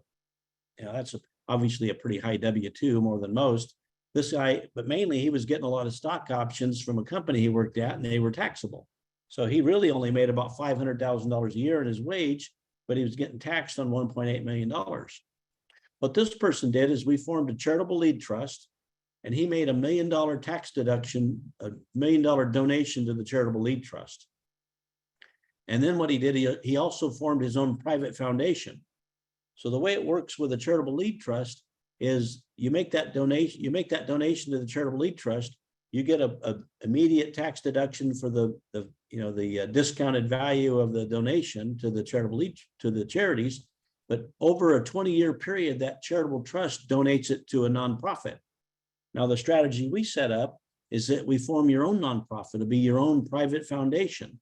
That's obviously a pretty high W-2, more than most. This guy, but mainly he was getting a lot of stock options from a company he worked at and they were taxable. So he really only made about $500,000 a year in his wage, but he was getting taxed on $1.8 million. What this person did is we formed a charitable lead trust and he made $1 million tax deduction, $1 million donation to the charitable lead trust. And then what he did, he also formed his own private foundation. So the way it works with a charitable lead trust is you make that donation to the charitable lead trust, you get a immediate tax deduction for the discounted value of the donation to the charitable lead, to the charities. But over a 20-year period, that charitable trust donates it to a nonprofit. Now, the strategy we set up is that we form your own nonprofit. It'll be your own private foundation.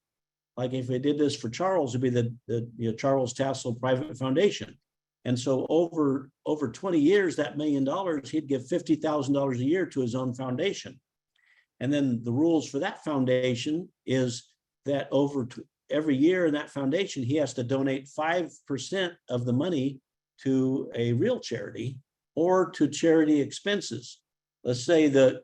like if we did this for Charles, it'd be the Charles Tassell Private Foundation. And so over 20 years, that $1 million, he'd give $50,000 a year to his own foundation. And then the rules for that foundation is that every year in that foundation, he has to donate 5% of the money to a real charity or to charity expenses. Let's say that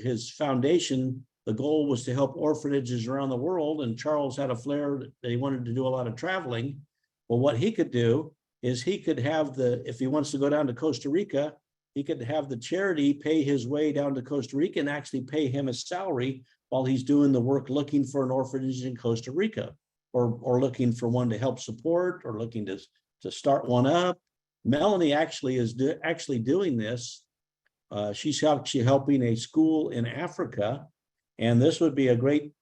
his foundation, the goal was to help orphanages around the world, and Charles had a flair that he wanted to do a lot of traveling. Well, what he could do is he could have if he wants to go down to Costa Rica, he could have the charity pay his way down to Costa Rica and actually pay him a salary while he's doing the work looking for an orphanage in Costa Rica, or looking for one to help support, or looking to start one up. Melanie actually is actually doing this. She's actually helping a school in Africa, and this would be a great,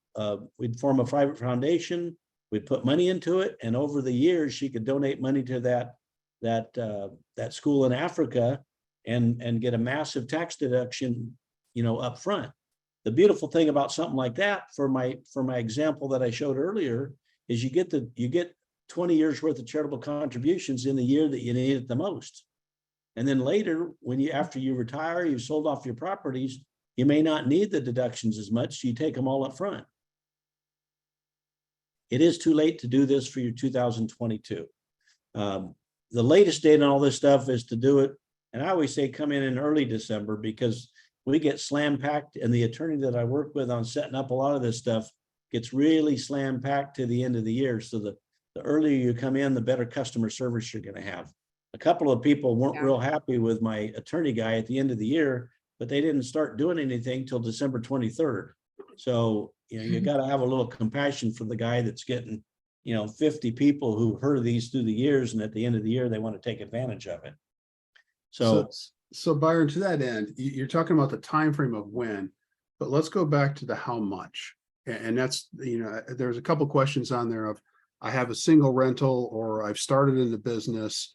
we'd form a private foundation, we'd put money into it, and over the years, she could donate money to that school in Africa and get a massive tax deduction, up front. The beautiful thing about something like that, for my example that I showed earlier, is you get 20 years worth of charitable contributions in the year that you need it the most. And then later, after you retire, you've sold off your properties, you may not need the deductions as much, so you take them all up front. It is too late to do this for your 2022. The latest date on all this stuff is to do it, and I always say come in early December, because we get slam packed, and the attorney that I work with on setting up a lot of this stuff gets really slam packed to the end of the year. So the earlier you come in, the better customer service you're going to have. A couple of people weren't real happy with my attorney guy at the end of the year, but they didn't start doing anything till December 23rd. So, you got to have a little compassion for the guy that's getting, 50 people who heard these through the years, and at the end of the year, they want to take advantage of it. So Byron, to that end, you're talking about the time frame of when, but let's go back to the how much. And that's, there's a couple questions on there of, I have a single rental, or I've started in the business.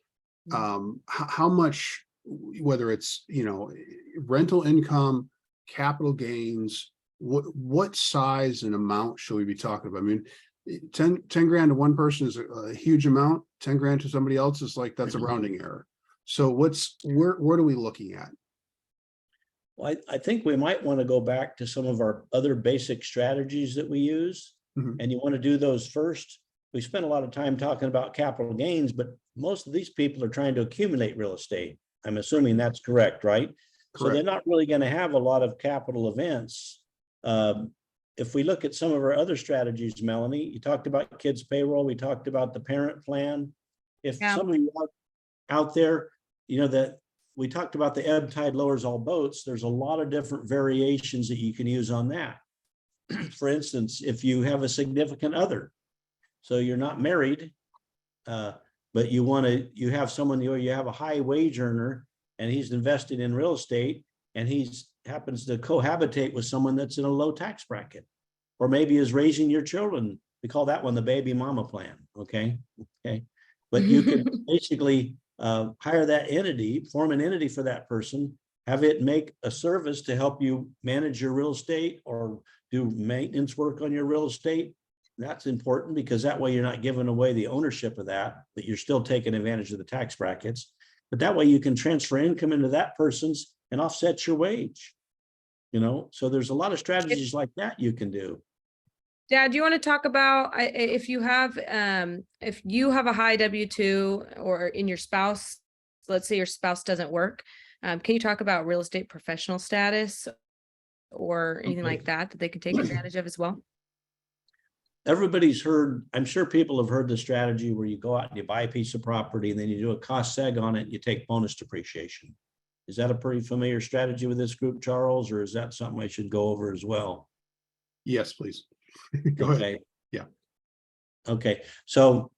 How much, whether it's, rental income, capital gains, what size and amount should we be talking about? I mean, 10 grand to one person is a huge amount. 10 grand to somebody else is like, that's a rounding error. So what are we looking at? Well, I think we might want to go back to some of our other basic strategies that we use. And you want to do those first. We spent a lot of time talking about capital gains, but most of these people are trying to accumulate real estate. I'm assuming that's correct, right? So they're not really going to have a lot of capital events. If we look at some of our other strategies, Melanie, you talked about kids payroll. We talked about the parent plan. If some of you out there, that we talked about the ebb tide lowers all boats, there's a lot of different variations that you can use on that. For instance, if you have a significant other, so you're not married, but you have someone, you have a high wage earner, and he's invested in real estate, and happens to cohabitate with someone that's in a low tax bracket, or maybe is raising your children. We call that one the baby mama plan. Okay. But you can basically hire that entity, form an entity for that person, have it make a service to help you manage your real estate or do maintenance work on your real estate. That's important, because that way you're not giving away the ownership of that, but you're still taking advantage of the tax brackets. But that way you can transfer income into that person's and offset your wage. So there's a lot of strategies like that you can do. Dad, do you want to talk about if you have a high W-2, or in your spouse, let's say your spouse doesn't work, can you talk about real estate professional status or anything like that they can take advantage of as well? Everybody's heard, I'm sure people have heard the strategy where you go out and you buy a piece of property and then you do a cost seg on it and you take bonus depreciation. Is that a pretty familiar strategy with this group, Charles, or is that something I should go over as well? Yes, please. Go ahead. Yeah. Okay. So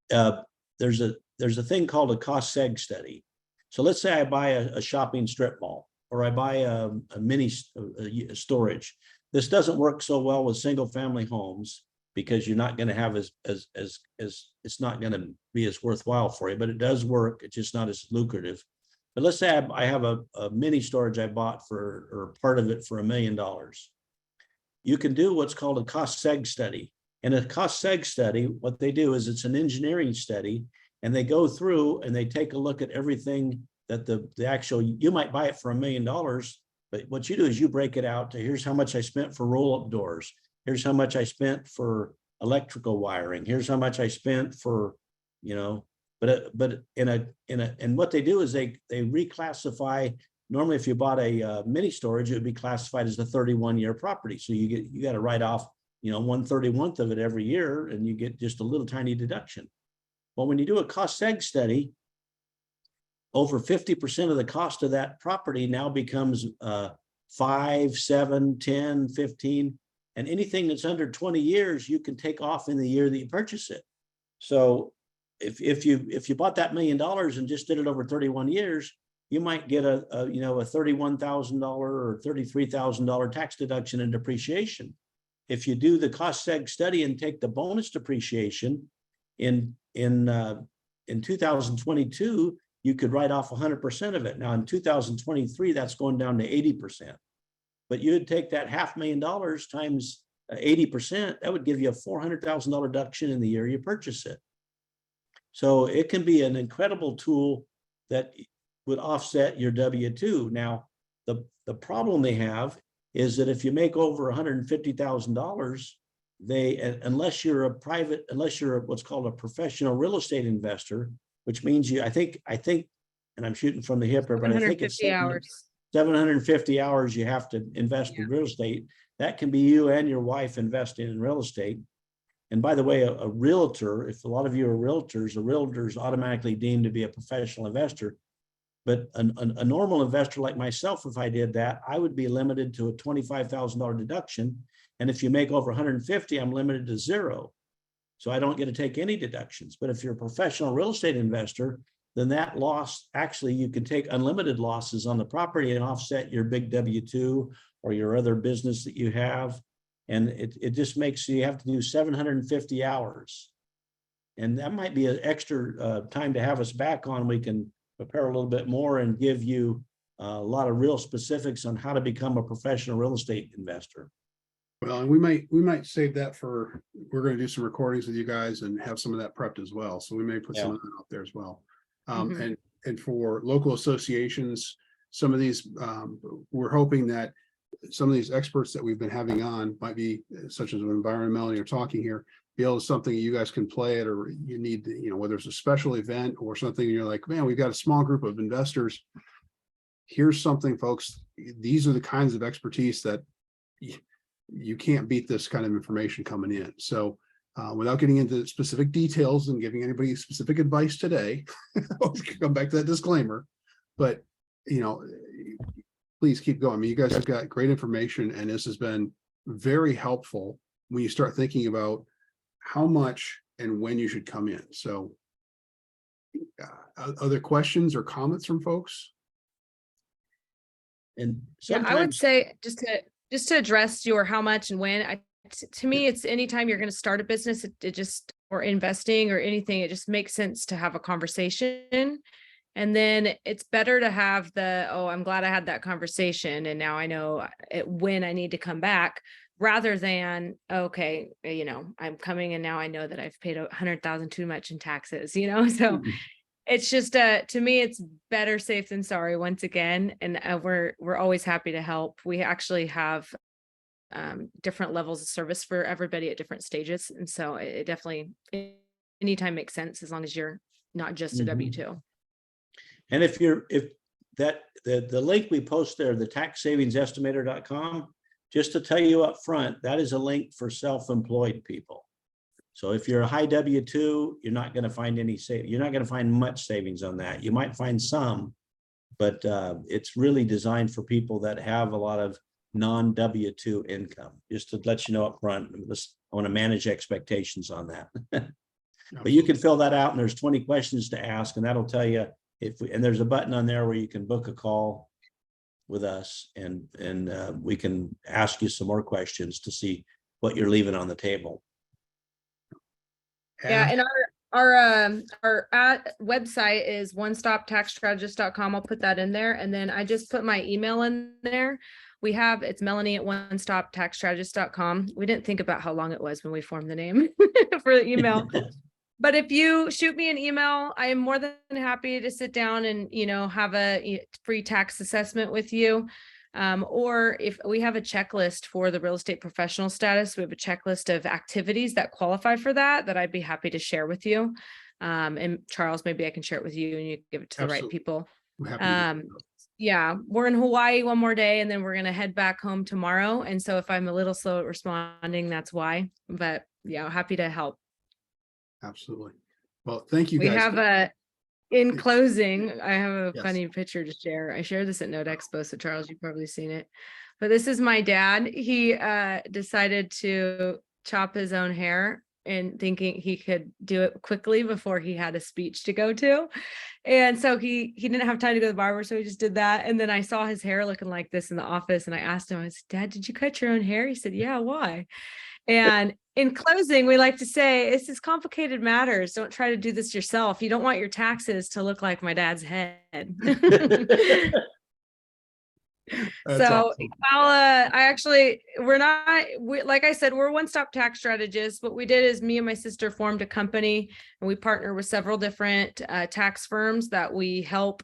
there's a thing called a cost seg study. So let's say I buy a shopping strip mall, or I buy a mini storage. This doesn't work so well with single family homes, because you're not going to have as it's not going to be as worthwhile for you, but it does work. It's just not as lucrative. But let's say I have a mini storage I bought or part of it for $1 million. You can do what's called a cost seg study. And a cost seg study, what they do is it's an engineering study, and they go through and they take a look at everything that the actual, you might buy it for $1 million, but what you do is you break it out to, here's how much I spent for roll-up doors. Here's how much I spent for electrical wiring. Here's how much I spent for, you know, but and what they do is they reclassify. Normally, if you bought a mini storage, it would be classified as a 31-year property. So you got to write off, you know, 1/31 of it every year, and you get just a little tiny deduction. Well, when you do a cost seg study, over 50% of the cost of that property now becomes 5, 7, 10, 15, and anything that's under 20 years, you can take off in the year that you purchase it. So if you bought that $1 million and just did it over 31 years, you might get a $31,000 or $33,000 tax deduction in depreciation. If you do the cost seg study and take the bonus depreciation in 2022, you could write off 100% of it. Now in 2023, that's going down to 80%. But you'd take that $500,000 times 80%, that would give you a $400,000 deduction in the year you purchase it. So it can be an incredible tool that would offset your W-2. Now, the problem they have is that if you make over $150,000, unless you're what's called a professional real estate investor, which means I think, and I'm shooting from the hip here, but I think it's 750 hours you have to invest in real estate. That can be you and your wife investing in real estate. And by the way, a realtor, if a lot of you are realtors, a realtor is automatically deemed to be a professional investor. But a normal investor like myself, if I did that, I would be limited to a $25,000 deduction. And if you make over 150, I'm limited to 0. So I don't get to take any deductions. But if you're a professional real estate investor, then that loss, actually, you can take unlimited losses on the property and offset your big W-2 or your other business that you have. And it just makes you have to do 750 hours. And that might be an extra time to have us back on. We can prepare a little bit more and give you a lot of real specifics on how to become a professional real estate investor. Well, and we might save that for, we're going to do some recordings with you guys and have some of that prepped as well. So we may put some of that out there as well. And for local associations, some of these, we're hoping that some of these experts that we've been having on might be, such as an environmental you're talking here, be able to something you guys can play it, or you need, whether it's a special event or something, and you're like, man, we've got a small group of investors. Here's something, folks. These are the kinds of expertise that you can't beat this kind of information coming in. So without getting into specific details and giving anybody specific advice today, I'll come back to that disclaimer, but please keep going. I mean, you guys have got great information, and this has been very helpful when you start thinking about how much and when you should come in. So other questions or comments from folks? And I would say just to address your how much and when, to me, it's anytime you're going to start a business, it just, or investing or anything, it just makes sense to have a conversation. And then it's better to have I'm glad I had that conversation, and now I know when I need to come back, rather than, okay, I'm coming and now I know that I've paid $100,000 too much in taxes, so it's just, to me, it's better safe than sorry once again. And we're always happy to help. We actually have different levels of service for everybody at different stages. And so it definitely anytime makes sense, as long as you're not just a W-2. And if the link we post there, the taxsavingsestimator.com, just to tell you up front, that is a link for self-employed people. So if you're a high W-2, you're not going to find you're not going to find much savings on that. You might find some, but it's really designed for people that have a lot of non-W-2 income. Just to let you know up front, I want to manage expectations on that. But you can fill that out, and there's 20 questions to ask, and that'll tell you and there's a button on there where you can book a call with us, and we can ask you some more questions to see what you're leaving on the table. Yeah, and our website is onestoptaxstrategist.com. I'll put that in there, and then I just put my email in there. it's Melanie at onestoptaxstrategist.com. We didn't think about how long it was when we formed the name for the email. But if you shoot me an email, I am more than happy to sit down and, have a free tax assessment with you. Or if we have a checklist for the real estate professional status, we have a checklist of activities that qualify for that I'd be happy to share with you. And Charles, maybe I can share it with you and you give it to the right people. I'm happy to do Yeah, we're in Hawaii one more day and then we're going to head back home tomorrow. And so if I'm a little slow at responding, that's why. But yeah, happy to help. Absolutely. Well, thank you We guys. have in closing, I have a Yes. funny picture to share. I shared this at Note Expo, so Charles, you've probably seen it. But this is my dad. He decided to chop his own hair and thinking he could do it quickly before he had a speech to go to. And so he didn't have time to go to the barber, so he just did that. And then I saw his hair looking like this in the office and I asked him, I said, Dad, did you cut your own hair? He said, yeah, why? And in closing, we like to say, this is complicated matters. Don't try to do this yourself. You don't want your taxes to look like my dad's head. That's So awesome. like I said, we're one-stop tax strategists. What we did is me and my sister formed a company and we partner with several different tax firms that we help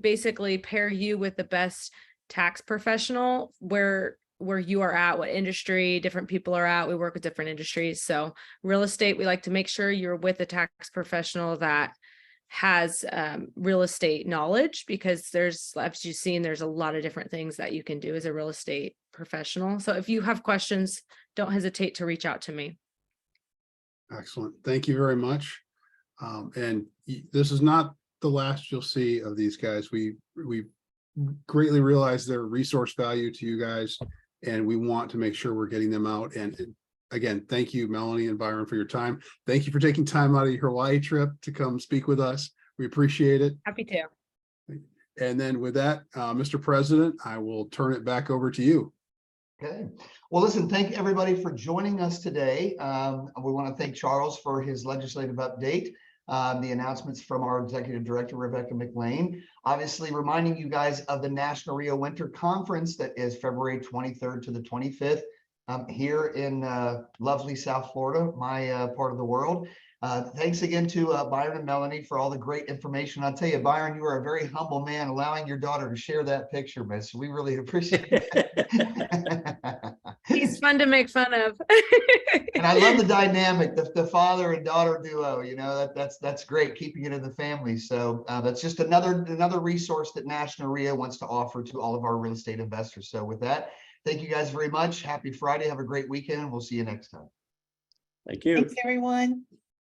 basically pair you with the best tax professional where you are at, what industry different people are at. We work with different industries. So real estate, we like to make sure you're with a tax professional that has real estate knowledge, because as you've seen, there's a lot of different things that you can do as a real estate professional. So if you have questions, don't hesitate to reach out to me. Excellent. Thank you very much. This is not the last you'll see of these guys. We greatly realize their resource value to you guys, and we want to make sure we're getting them out. And again, thank you, Melanie and Byron, for your time. Thank you for taking time out of your Hawaii trip to come speak with us. We appreciate it. Happy to. And then with that, Mr. President, I will turn it back over to you. Okay. Well, listen, thank everybody for joining us today. We want to thank Charles for his legislative update, the announcements from our Executive Director, Rebecca McLean. Obviously, reminding you guys of the National REIA Winter Conference that is February 23rd to the 25th here in lovely South Florida, my part of the world. Thanks again to Byron and Melanie for all the great information. I'll tell you, Byron, you are a very humble man, allowing your daughter to share that picture, miss. We really appreciate it. He's fun to make fun of. And I love the dynamic, the father and daughter duo. That's great, keeping it in the family. So that's just another resource that National REIA wants to offer to all of our real estate investors. So with that, thank you guys very much. Happy Friday. Have a great weekend, and we'll see you next time. Thank you. Thanks, everyone.